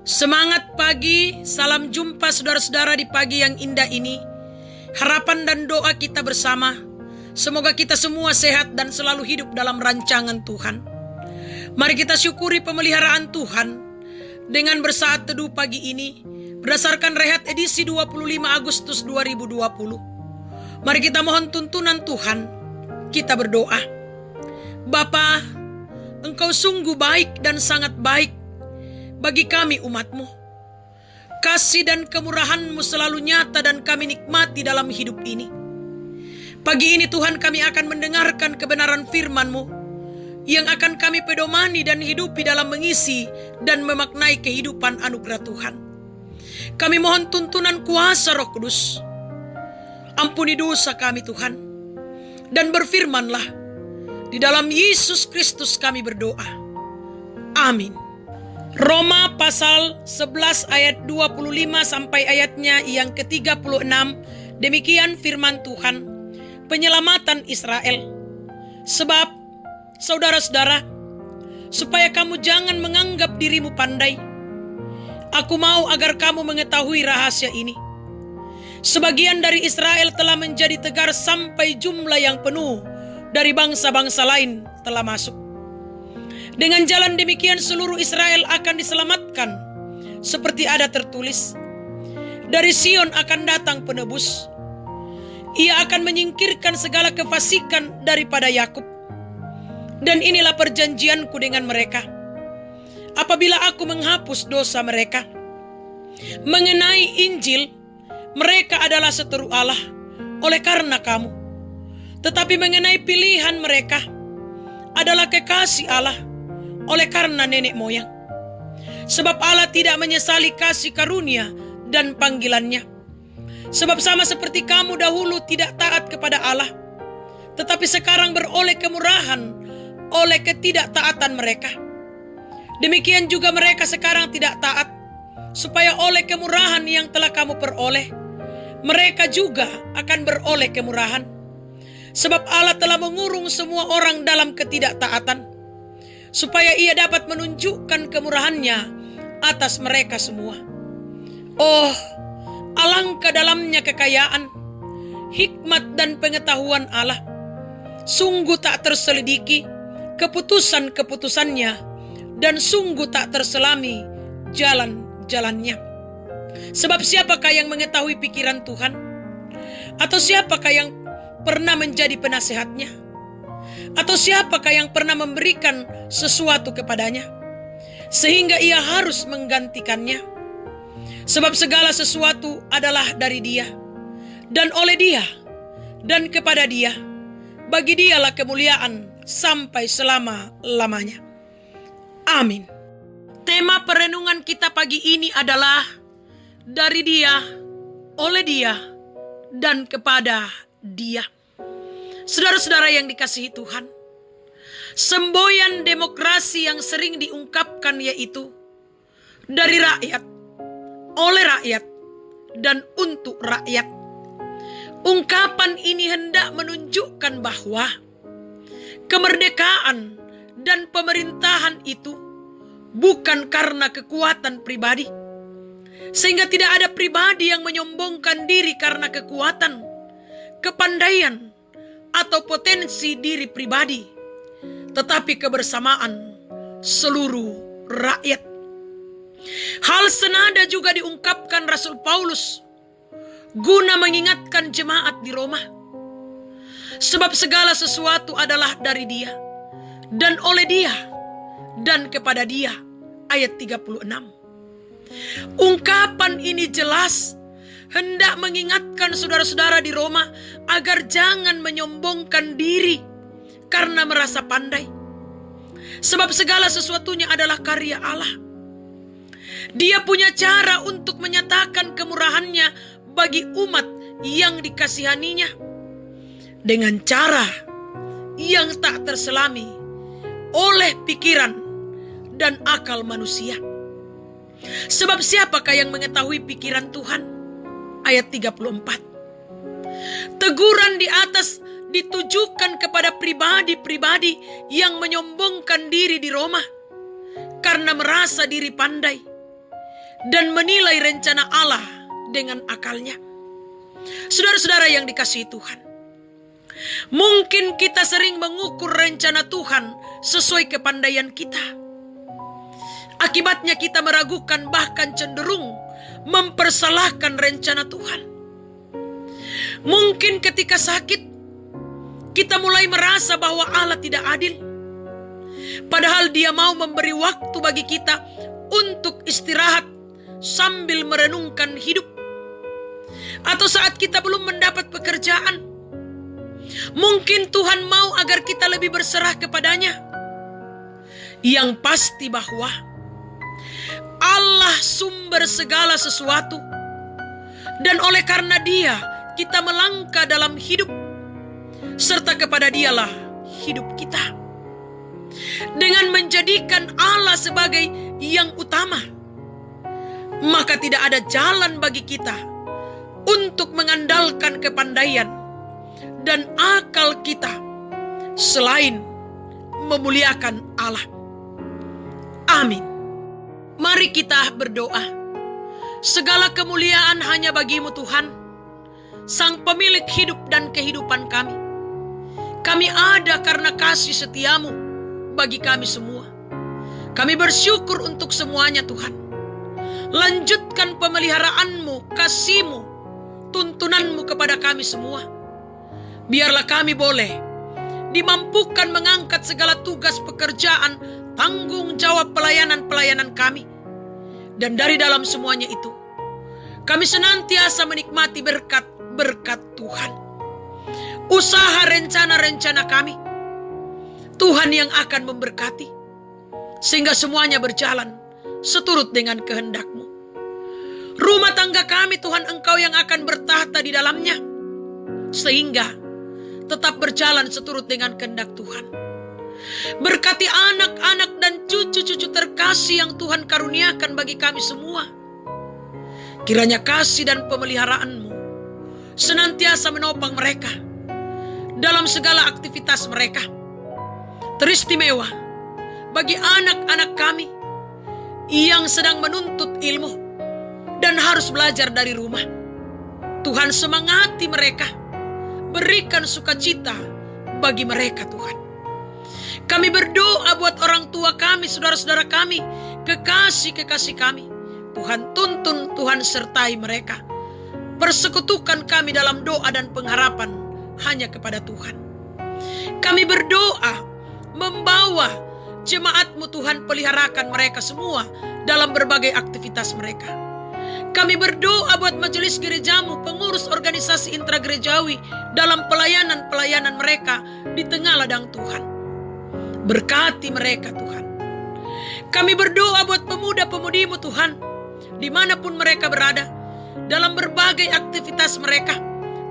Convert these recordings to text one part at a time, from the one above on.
Semangat pagi, salam jumpa saudara-saudara di pagi yang indah ini. Harapan dan doa kita bersama, semoga kita semua sehat dan selalu hidup dalam rancangan Tuhan. Mari kita syukuri pemeliharaan Tuhan dengan bersaat teduh pagi ini berdasarkan Rehat edisi 25 Agustus 2020. Mari kita mohon tuntunan Tuhan, kita berdoa. Bapa, Engkau sungguh baik dan sangat baik bagi kami umat-Mu. Kasih dan kemurahan-Mu selalu nyata dan kami nikmati dalam hidup ini. Pagi ini Tuhan, kami akan mendengarkan kebenaran firman-Mu yang akan kami pedomani dan hidupi dalam mengisi dan memaknai kehidupan anugerah Tuhan. Kami mohon tuntunan kuasa Roh Kudus. Ampuni dosa kami Tuhan, dan berfirmanlah. Di dalam Yesus Kristus kami berdoa. Amin. Roma pasal 11 ayat 25 sampai ayatnya yang ke-36. Demikian firman Tuhan, penyelamatan Israel. Sebab, saudara-saudara, supaya kamu jangan menganggap dirimu pandai, aku mau agar kamu mengetahui rahasia ini. Sebagian dari Israel telah menjadi tegar sampai jumlah yang penuh dari bangsa-bangsa lain telah masuk. Dengan jalan demikian seluruh Israel akan diselamatkan, seperti ada tertulis, dari Sion akan datang penebus. Ia akan menyingkirkan segala kefasikan daripada Yakub. Dan inilah perjanjianku dengan mereka, apabila aku menghapus dosa mereka. Mengenai Injil, mereka adalah seteru Allah oleh karena kamu. Tetapi mengenai pilihan mereka adalah kekasih Allah oleh karena nenek moyang. Sebab Allah tidak menyesali kasih karunia dan panggilannya. Sebab sama seperti kamu dahulu tidak taat kepada Allah, tetapi sekarang beroleh kemurahan oleh ketidaktaatan mereka. Demikian juga mereka sekarang tidak taat, supaya oleh kemurahan yang telah kamu peroleh, mereka juga akan beroleh kemurahan. Sebab Allah telah mengurung semua orang dalam ketidaktaatan, supaya ia dapat menunjukkan kemurahannya atas mereka semua. Oh, alangkah dalamnya kekayaan, hikmat dan pengetahuan Allah. Sungguh tak terselidiki keputusan-keputusannya, dan sungguh tak terselami jalan-jalannya. Sebab siapakah yang mengetahui pikiran Tuhan? Atau siapakah yang pernah menjadi penasehatnya? Atau siapakah yang pernah memberikan sesuatu kepadanya, sehingga ia harus menggantikannya? Sebab segala sesuatu adalah dari Dia, dan oleh Dia, dan kepada Dia. Bagi Dialah kemuliaan sampai selama-lamanya. Amin. Tema perenungan kita pagi ini adalah dari Dia, oleh Dia, dan kepada Dia. Saudara-saudara yang dikasihi Tuhan, semboyan demokrasi yang sering diungkapkan yaitu dari rakyat, oleh rakyat, dan untuk rakyat. Ungkapan ini hendak menunjukkan bahwa kemerdekaan dan pemerintahan itu bukan karena kekuatan pribadi, sehingga tidak ada pribadi yang menyombongkan diri karena kekuatan, kepandaian, atau potensi diri pribadi, tetapi kebersamaan seluruh rakyat. Hal senada juga diungkapkan Rasul Paulus guna mengingatkan jemaat di Roma. Sebab segala sesuatu adalah dari Dia, dan oleh Dia, dan kepada Dia. Ayat 36. Ungkapan ini jelas hendak mengingatkan saudara-saudara di Roma agar jangan menyombongkan diri karena merasa pandai. Sebab segala sesuatunya adalah karya Allah. Dia punya cara untuk menyatakan kemurahannya bagi umat yang dikasihaninya dengan cara yang tak terselami oleh pikiran dan akal manusia. Sebab siapakah yang mengetahui pikiran Tuhan? Ayat 34. Teguran di atas ditujukan kepada pribadi-pribadi yang menyombongkan diri di Roma karena merasa diri pandai. dan menilai rencana Allah dengan akalnya. Saudara-saudara yang dikasihi Tuhan, mungkin kita sering mengukur rencana Tuhan sesuai kepandaian kita. Akibatnya kita meragukan, bahkan cenderung mempersalahkan rencana Tuhan. Mungkin ketika sakit, kita mulai merasa bahwa Allah tidak adil. Padahal Dia mau memberi waktu bagi kita untuk istirahat sambil merenungkan hidup. Atau saat kita belum mendapat pekerjaan, mungkin Tuhan mau agar kita lebih berserah kepadanya. Yang pasti bahwa Allah sumber segala sesuatu, dan oleh karena Dia kita melangkah dalam hidup, serta kepada Dialah hidup kita. Dengan menjadikan Allah sebagai yang utama, maka tidak ada jalan bagi kita untuk mengandalkan kepandaian dan akal kita selain memuliakan Allah. Amin. Mari kita berdoa. Segala kemuliaan hanya bagi-Mu Tuhan, Sang pemilik hidup dan kehidupan kami. Kami ada karena kasih setia-Mu bagi kami semua. Kami bersyukur untuk semuanya Tuhan. Lanjutkan pemeliharaan-Mu, kasih-Mu, tuntunan-Mu kepada kami semua. Biarlah kami boleh dimampukan mengangkat segala tugas pekerjaan, tanggung jawab pelayanan-pelayanan kami. Dan dari dalam semuanya itu, kami senantiasa menikmati berkat-berkat Tuhan. Usaha rencana-rencana kami, Tuhan yang akan memberkati, sehingga semuanya berjalan seturut dengan kehendak-Mu. Rumah tangga kami Tuhan, Engkau yang akan bertahta di dalamnya, sehingga tetap berjalan seturut dengan kehendak Tuhan. Berkati anak-anak dan cucu-cucu terkasih yang Tuhan karuniakan bagi kami semua. Kiranya kasih dan pemeliharaan-Mu senantiasa menopang mereka dalam segala aktivitas mereka. Teristimewa bagi anak-anak kami yang sedang menuntut ilmu dan harus belajar dari rumah. Tuhan semangati mereka, berikan sukacita bagi mereka Tuhan. Kami berdoa buat orang tua kami, saudara-saudara kami, kekasih-kekasih kami. Tuhan tuntun, Tuhan sertai mereka. Persekutukan kami dalam doa dan pengharapan hanya kepada Tuhan. Kami berdoa membawa jemaat-Mu Tuhan, peliharakan mereka semua dalam berbagai aktivitas mereka. Kami berdoa buat majelis gereja-Mu, pengurus organisasi intragerejawi dalam pelayanan-pelayanan mereka di tengah ladang Tuhan. Berkati mereka Tuhan. Kami berdoa buat pemuda-pemudi-Mu Tuhan, dimanapun mereka berada, dalam berbagai aktivitas mereka.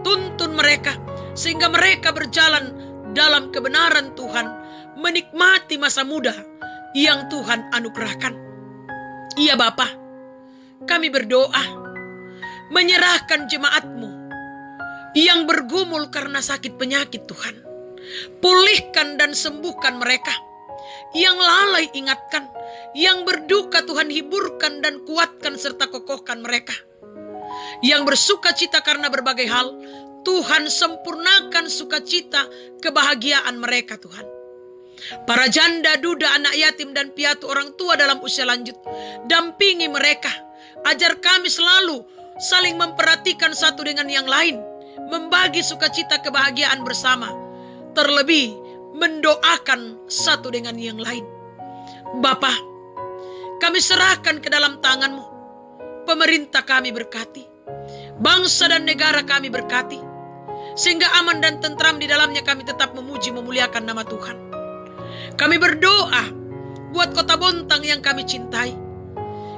Tuntun mereka, sehingga mereka berjalan dalam kebenaran Tuhan, menikmati masa muda yang Tuhan anugerahkan. Iya Bapa, kami berdoa menyerahkan jemaat-Mu yang bergumul karena sakit penyakit Tuhan. Pulihkan dan sembuhkan mereka. Yang lalai ingatkan, yang berduka Tuhan hiburkan dan kuatkan serta kokohkan mereka. Yang bersuka cita karena berbagai hal, Tuhan sempurnakan sukacita kebahagiaan mereka Tuhan. Para janda, duda, anak yatim dan piatu orang tua dalam usia lanjut, dampingi mereka. Ajar kami selalu saling memperhatikan satu dengan yang lain, membagi sukacita kebahagiaan bersama, terlebih mendoakan satu dengan yang lain. Bapa, kami serahkan ke dalam tangan-Mu. Pemerintah kami berkati, bangsa dan negara kami berkati, sehingga aman dan tentram di dalamnya kami tetap memuji memuliakan nama Tuhan. Kami berdoa buat Kota Bontang yang kami cintai.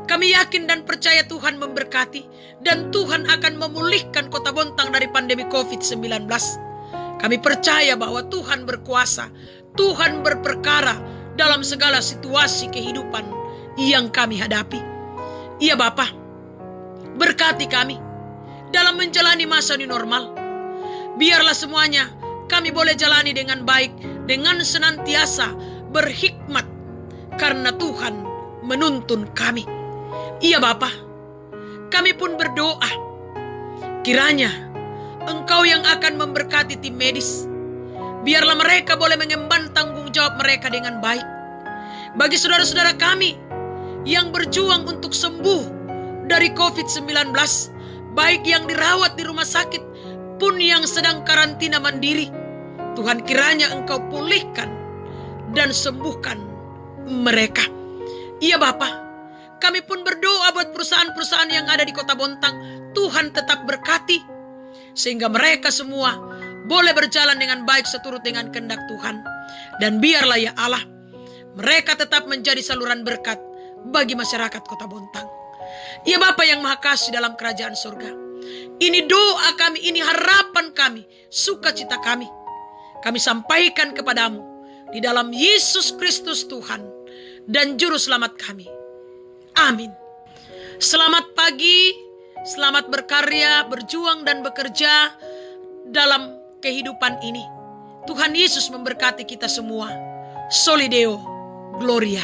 Kami yakin dan percaya Tuhan memberkati, dan Tuhan akan memulihkan Kota Bontang dari pandemi COVID-19. Kami percaya bahwa Tuhan berkuasa, Tuhan berperkara dalam segala situasi kehidupan yang kami hadapi. Iya Bapa, berkati kami dalam menjalani masa new normal. Biarlah semuanya kami boleh jalani dengan baik, dengan senantiasa berhikmat, karena Tuhan menuntun kami. Iya Bapa, kami pun berdoa, kiranya Engkau yang akan memberkati tim medis. Biarlah mereka boleh mengemban tanggung jawab mereka dengan baik. Bagi saudara-saudara kami yang berjuang untuk sembuh dari COVID-19, baik yang dirawat di rumah sakit pun yang sedang karantina mandiri, Tuhan kiranya Engkau pulihkan dan sembuhkan mereka. Iya Bapa, kami pun berdoa buat perusahaan-perusahaan yang ada di Kota Bontang. Tuhan tetap berkati, sehingga mereka semua boleh berjalan dengan baik seturut dengan kehendak Tuhan. Dan biarlah ya Allah, mereka tetap menjadi saluran berkat bagi masyarakat Kota Bontang. Ya Bapa yang Maha Kasih dalam kerajaan surga, ini doa kami, ini harapan kami, sukacita kami. Kami sampaikan kepadamu di dalam Yesus Kristus Tuhan dan Juru Selamat kami. Amin. Selamat pagi, selamat berkarya, berjuang dan bekerja dalam kehidupan ini. Tuhan Yesus memberkati kita semua. Soli Deo Gloria.